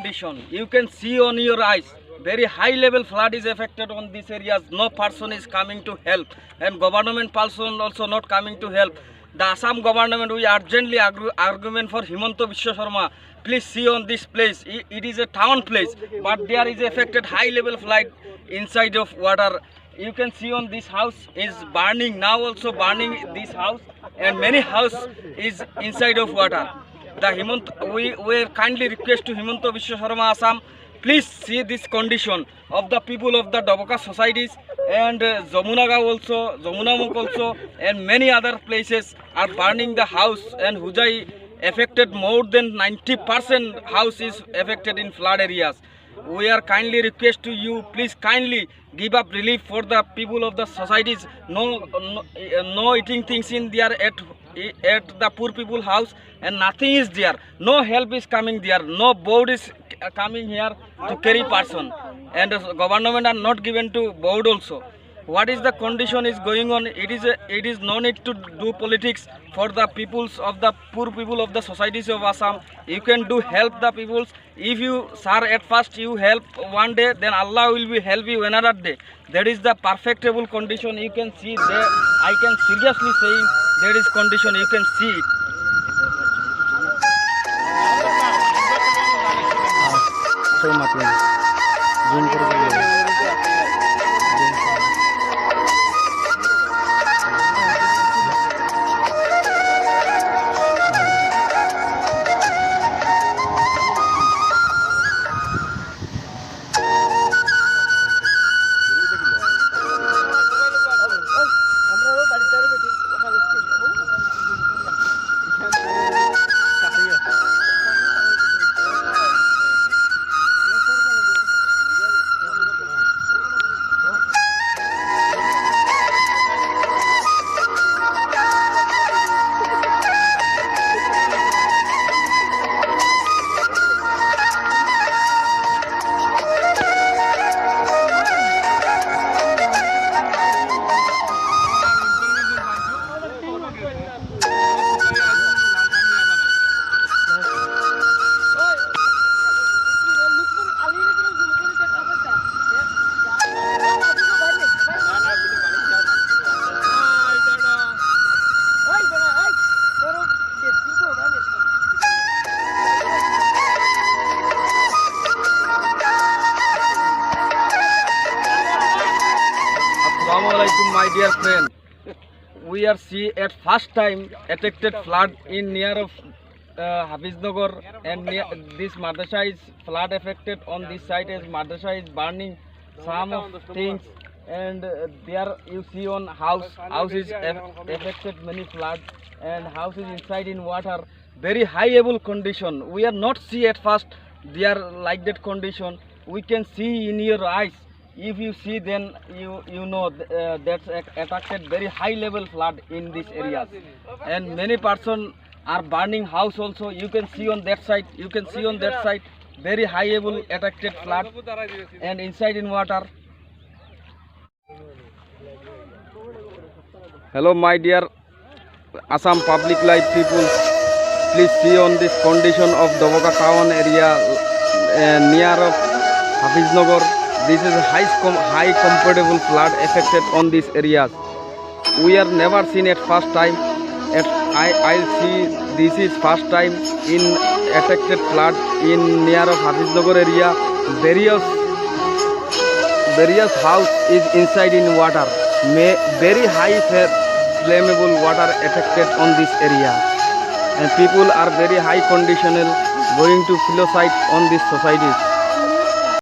condition. You can see on your eyes. Very high level flood is affected on these areas. No person is coming to help, and government person also not coming to help. The Assam government, we urgently argument for Himanta Biswa Sharma. Please see on this place. It is a town place, but there is affected high level flood inside of water. You can see on this house is burning now, also burning this house, and many house is inside of water. We kindly request to Himanta Biswa Sharma Assam, please see this condition of the people of the Doboka societies, and Jamunaga also, Jamunamuk also, and many other places are burning the house, and Hojai affected more than 90% house is affected in flood areas. We are kindly request to you, please kindly give up relief for the people of the societies. No eating things in there at the poor people house, and nothing is there. No help is coming there. No board is coming here to carry person, and government are not given to board also. What is the condition is going on? It is no need to do politics for the peoples of the poor people of the societies of Assam. You can do help the peoples. If you, sir, at first you help one day, then Allah will be help you another day. That is the perfectable condition. You can see there. I can seriously saying there is condition. You can see it. My dear friend, we are see at first time affected flood in near of Hafiznagar, and near this madrasa is flood affected on this side as madrasa is burning some of things, and there you see on house is affected many flood, and house is inside in water, very high able condition. We are not see at first they are like that condition. We can see in your eyes. If you see, then you know that's attracted very high level flood in these areas, and many person are burning house also. You can see on that side. You can see on that side very high level attracted flood, and inside in water. Hello, my dear Assam public life people. Please see on this condition of Doboka town area near of Hafiznagar. This is high comfortable flood affected on these areas. We are never seen at first time. I'll see this is first time in affected flood in near of Hafiznagar area. Various house is inside in water. Very high flammable water affected on this area, and people are very high conditional going to suicide on these societies.